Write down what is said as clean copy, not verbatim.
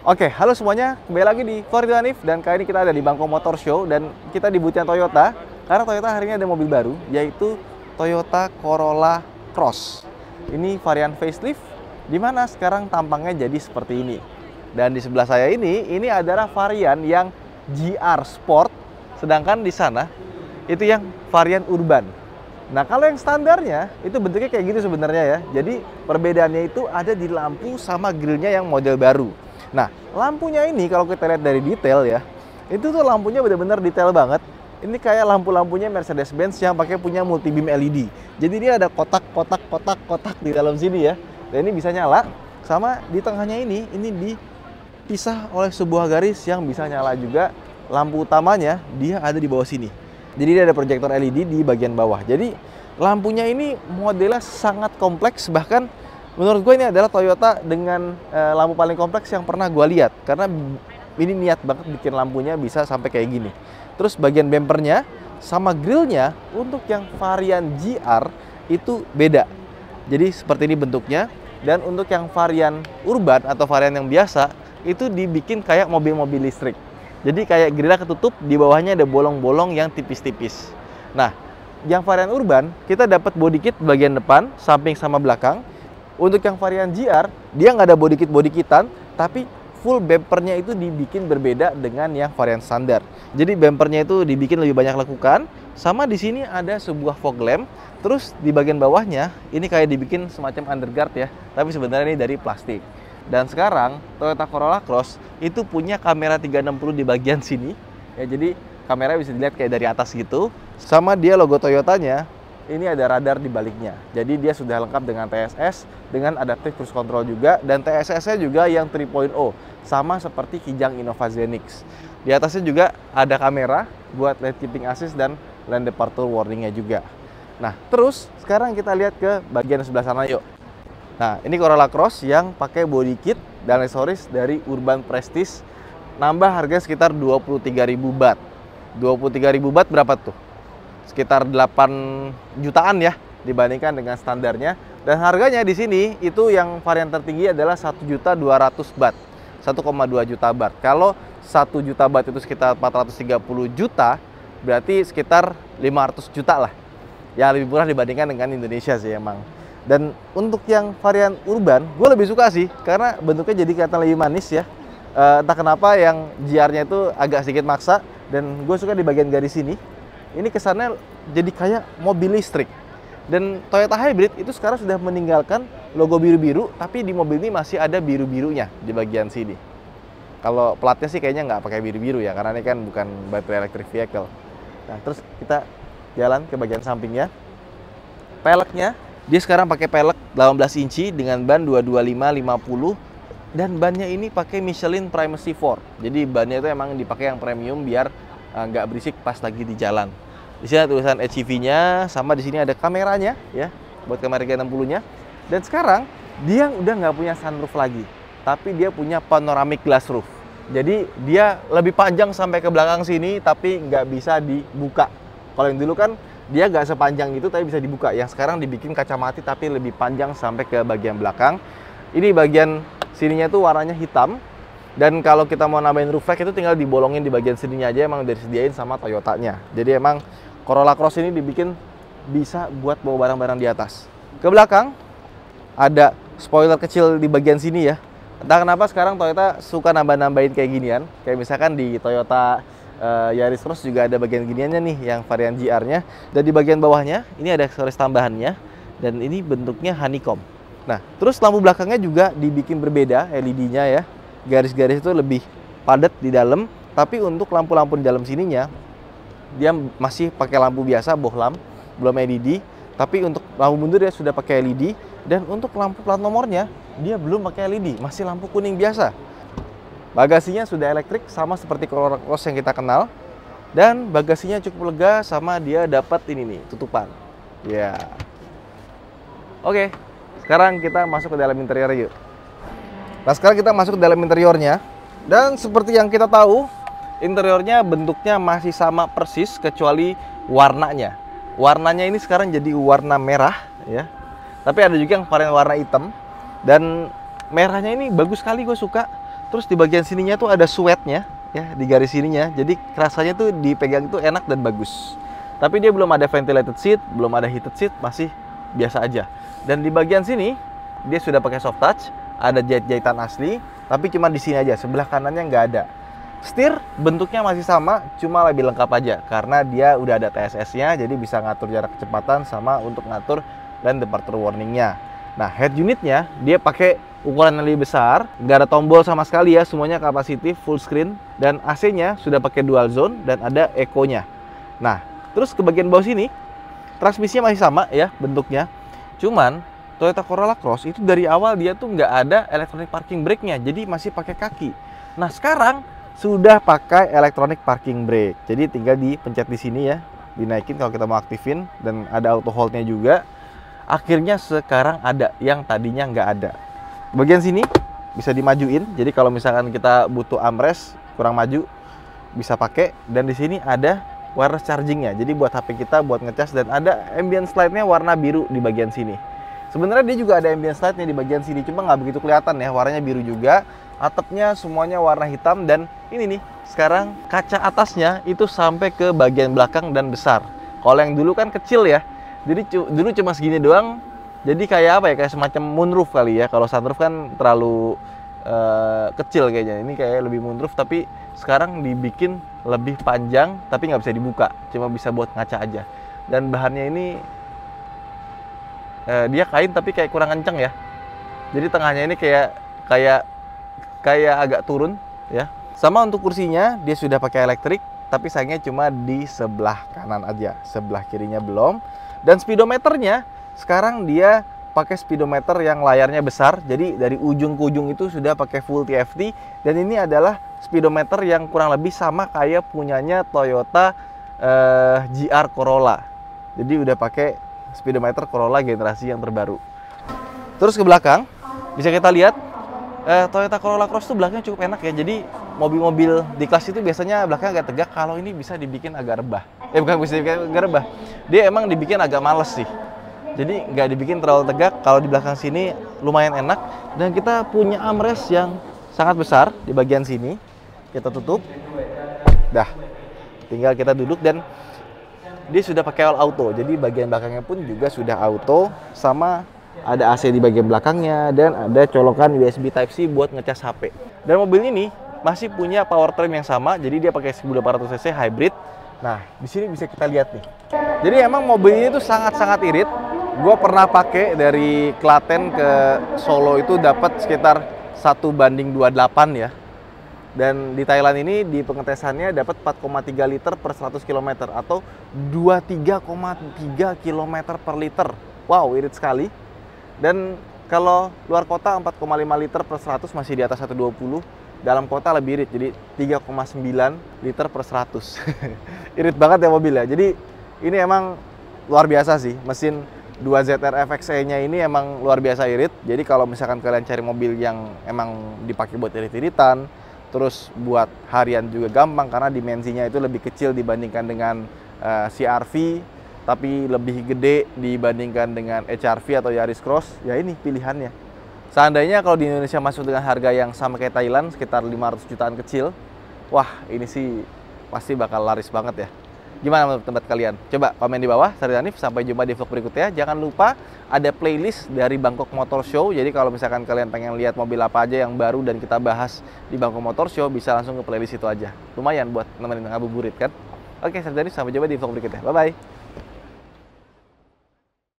Oke, halo semuanya, kembali lagi di Florida Hanif dan kali ini kita ada di Bangkok Motor Show dan kita di booth-nya Toyota karena Toyota hari ini ada mobil baru yaitu Toyota Corolla Cross. Ini varian facelift di mana sekarang tampangnya jadi seperti ini. Dan di sebelah saya ini adalah varian yang GR Sport, sedangkan di sana itu yang varian urban. Nah, kalau yang standarnya itu bentuknya kayak gitu sebenarnya ya. Jadi perbedaannya itu ada di lampu sama grillnya yang model baru. Nah, lampunya ini kalau kita lihat dari detail ya, itu tuh lampunya benar-benar detail banget. Ini kayak lampu-lampunya Mercedes-Benz yang pakai punya multi beam LED. Jadi dia ada kotak di dalam sini ya. Dan ini bisa nyala, sama di tengahnya ini dipisah oleh sebuah garis yang bisa nyala juga. Lampu utamanya dia ada di bawah sini. Jadi dia ada proyektor LED di bagian bawah. Jadi lampunya ini modelnya sangat kompleks, bahkan menurut gue ini adalah Toyota dengan lampu paling kompleks yang pernah gue lihat. Karena ini niat banget bikin lampunya bisa sampai kayak gini. Terus bagian bempernya sama grillnya untuk yang varian GR itu beda. Jadi seperti ini bentuknya. Dan untuk yang varian urban atau varian yang biasa itu dibikin kayak mobil-mobil listrik. Jadi kayak grillnya ketutup, di bawahnya ada bolong-bolong yang tipis-tipis. Nah, yang varian urban kita dapat body kit bagian depan, samping sama belakang. Untuk yang varian GR, dia nggak ada body kitan, tapi full bumpernya itu dibikin berbeda dengan yang varian standar. Jadi bumpernya itu dibikin lebih banyak lekukan, sama di sini ada sebuah fog lamp. Terus di bagian bawahnya ini kayak dibikin semacam underguard ya, tapi sebenarnya ini dari plastik. Dan sekarang Toyota Corolla Cross itu punya kamera 360 di bagian sini. Ya, jadi kamera bisa dilihat kayak dari atas gitu. Sama dia logo Toyotanya, ini ada radar di baliknya. Jadi dia sudah lengkap dengan TSS, dengan adaptive cruise control juga, dan TSS-nya juga yang 3.0, sama seperti Kijang Innova Zenix. Di atasnya juga ada kamera buat lane keeping assist dan lane departure warning-nya juga. Nah, terus sekarang kita lihat ke bagian sebelah sana yuk. Nah, ini Corolla Cross yang pakai body kit dan aksesoris dari Urban Prestige. Nambah harga sekitar 23.000 baht. 23.000 baht berapa tuh? Sekitar 8 jutaan ya dibandingkan dengan standarnya. Dan harganya di sini itu yang varian tertinggi adalah 1.200.000 baht. 1,2 juta baht. Kalau 1 juta baht itu sekitar 430 juta, berarti sekitar 500 juta lah. Ya lebih murah dibandingkan dengan Indonesia sih emang. Dan untuk yang varian urban, gue lebih suka sih karena bentuknya jadi kelihatan lebih manis ya. Entah kenapa yang GR-nya itu agak sedikit maksa, dan gue suka di bagian garis ini. Ini kesannya jadi kayak mobil listrik. Dan Toyota Hybrid itu sekarang sudah meninggalkan logo biru-biru, tapi di mobil ini masih ada biru-birunya di bagian sini. Kalau platnya sih kayaknya nggak pakai biru-biru ya, karena ini kan bukan battery electric vehicle. Nah, terus kita jalan ke bagian sampingnya. Peleknya, dia sekarang pakai pelek 18 inci dengan ban 225/50, dan bannya ini pakai Michelin Primacy 4. Jadi bannya itu emang dipakai yang premium biar nggak berisik pas lagi di jalan. Di sini ada tulisan HEV-nya, sama di sini ada kameranya ya, buat kamera 360-nya. Dan sekarang dia udah nggak punya sunroof lagi, tapi dia punya panoramic glass roof. Jadi dia lebih panjang sampai ke belakang sini, tapi nggak bisa dibuka. Kalau yang dulu kan dia nggak sepanjang itu tapi bisa dibuka. Yang sekarang dibikin kaca mati tapi lebih panjang sampai ke bagian belakang. Ini bagian sininya tuh warnanya hitam. Dan kalau kita mau nambahin roof rack itu tinggal dibolongin di bagian sininya aja, emang disediain sama Toyotanya. Jadi emang Corolla Cross ini dibikin bisa buat bawa barang-barang di atas. Ke belakang ada spoiler kecil di bagian sini ya. Entah kenapa sekarang Toyota suka nambah-nambahin kayak ginian. Kayak misalkan di Toyota Yaris Cross juga ada bagian giniannya nih, yang varian GR-nya. Dan di bagian bawahnya ini ada aksesoris tambahannya, dan ini bentuknya honeycomb. Nah, terus lampu belakangnya juga dibikin berbeda LED-nya ya. Garis-garis itu lebih padat di dalam, tapi untuk lampu-lampu di dalam sininya dia masih pakai lampu biasa, bohlam, belum LED. Tapi untuk lampu mundur dia sudah pakai LED, dan untuk lampu plat nomornya dia belum pakai LED, masih lampu kuning biasa. Bagasinya sudah elektrik sama seperti Corolla Cross yang kita kenal, dan bagasinya cukup lega, sama dia dapat ini nih, tutupan. Ya. Oke, sekarang kita masuk ke dalam interior yuk. Nah, sekarang kita masuk ke dalam interiornya, dan seperti yang kita tahu, interiornya bentuknya masih sama persis kecuali warnanya. Warnanya ini sekarang jadi warna merah ya. Tapi ada juga yang varian warna hitam, dan merahnya ini bagus sekali, gue suka. Terus di bagian sininya tuh ada sweatnya, ya, di garis sininya. Jadi rasanya tuh dipegang itu enak dan bagus. Tapi dia belum ada ventilated seat, belum ada heated seat, masih biasa aja. Dan di bagian sini dia sudah pakai soft touch, ada jahit-jahitan asli, tapi cuma di sini aja, sebelah kanannya nggak ada. Setir bentuknya masih sama, cuma lebih lengkap aja karena dia udah ada TSS-nya, jadi bisa ngatur jarak kecepatan sama untuk ngatur lane departure warning-nya. Nah, head unitnya dia pakai ukuran yang lebih besar, nggak ada tombol sama sekali ya, semuanya kapasitif, full screen, dan AC-nya sudah pakai dual zone dan ada eco-nya. Nah, terus ke bagian bawah sini, transmisinya masih sama ya bentuknya, cuman Toyota Corolla Cross itu dari awal dia tuh nggak ada electronic parking brake-nya, jadi masih pakai kaki. Nah, sekarang sudah pakai electronic parking brake. Jadi tinggal dipencet di sini ya, dinaikin kalau kita mau aktifin, dan ada auto hold-nya juga. Akhirnya sekarang ada, yang tadinya nggak ada. Bagian sini bisa dimajuin. Jadi kalau misalkan kita butuh armrest kurang maju bisa pakai, dan di sini ada wireless charging-nya. Jadi buat HP kita buat ngecas, dan ada ambient slide-nya warna biru di bagian sini. Sebenarnya dia juga ada ambient slide-nya di bagian sini, cuma nggak begitu kelihatan ya, warnanya biru juga. Atapnya semuanya warna hitam, dan ini nih, sekarang kaca atasnya itu sampai ke bagian belakang dan besar. Kalau yang dulu kan kecil ya, jadi dulu cuma segini doang, jadi kayak apa ya, kayak semacam moonroof kali ya. Kalau sunroof kan terlalu kecil kayaknya, ini kayak lebih moonroof, tapi sekarang dibikin lebih panjang, tapi nggak bisa dibuka, cuma bisa buat ngaca aja. Dan bahannya ini dia kain tapi kayak kurang kenceng ya, jadi tengahnya ini kayak agak turun ya. Sama untuk kursinya, dia sudah pakai elektrik, tapi sayangnya cuma di sebelah kanan aja, sebelah kirinya belum. Dan speedometernya sekarang dia pakai speedometer yang layarnya besar, jadi dari ujung ke ujung itu sudah pakai full TFT. Dan ini adalah speedometer yang kurang lebih sama kayak punyanya Toyota GR Corolla. Jadi udah pakai speedometer Corolla generasi yang terbaru. Terus ke belakang bisa kita lihat Toyota Corolla Cross tuh belakangnya cukup enak ya. Jadi mobil-mobil di kelas itu biasanya belakangnya agak tegak, kalau ini bisa dibikin agak rebah. Bukan bisa dibikin agak rebah, dia emang dibikin agak males sih. Jadi nggak dibikin terlalu tegak. Kalau di belakang sini lumayan enak, dan kita punya armrest yang sangat besar di bagian sini. Kita tutup, dah, tinggal kita duduk, dan dia sudah pakai all auto. Jadi bagian belakangnya pun juga sudah auto, sama ada AC di bagian belakangnya, dan ada colokan USB Type-C buat ngecas HP. Dan mobil ini masih punya powertrain yang sama, jadi dia pakai 1800 cc hybrid. Nah, di sini bisa kita lihat nih. Jadi emang mobil ini tuh sangat-sangat irit. Gue pernah pakai dari Klaten ke Solo itu dapat sekitar 1:28 ya. Dan di Thailand ini di pengetesannya dapat 4,3 liter per 100 km atau 23,3 km per liter. Wow, irit sekali. Dan kalau luar kota 4,5 liter per 100 masih di atas 120. Dalam kota lebih irit, jadi 3,9 liter per 100. Irit banget ya mobil ya. Jadi ini emang luar biasa sih. Mesin 2ZR FXE-nya ini emang luar biasa irit. Jadi kalau misalkan kalian cari mobil yang emang dipakai buat irit-iritan, terus buat harian juga gampang karena dimensinya itu lebih kecil dibandingkan dengan CR-V, tapi lebih gede dibandingkan dengan HR-V atau Yaris Cross, ya ini pilihannya. Seandainya kalau di Indonesia masuk dengan harga yang sama kayak Thailand, sekitar 500 jutaan kecil, wah ini sih pasti bakal laris banget ya. Gimana menurut tempat kalian? Coba komen di bawah. Saya Hanif, sampai jumpa di vlog berikutnya. Jangan lupa ada playlist dari Bangkok Motor Show. Jadi kalau misalkan kalian pengen lihat mobil apa aja yang baru dan kita bahas di Bangkok Motor Show, bisa langsung ke playlist itu aja. Lumayan buat nemenin ngabuburit kan? Oke, saya Hanif, sampai jumpa di vlog berikutnya. Bye-bye.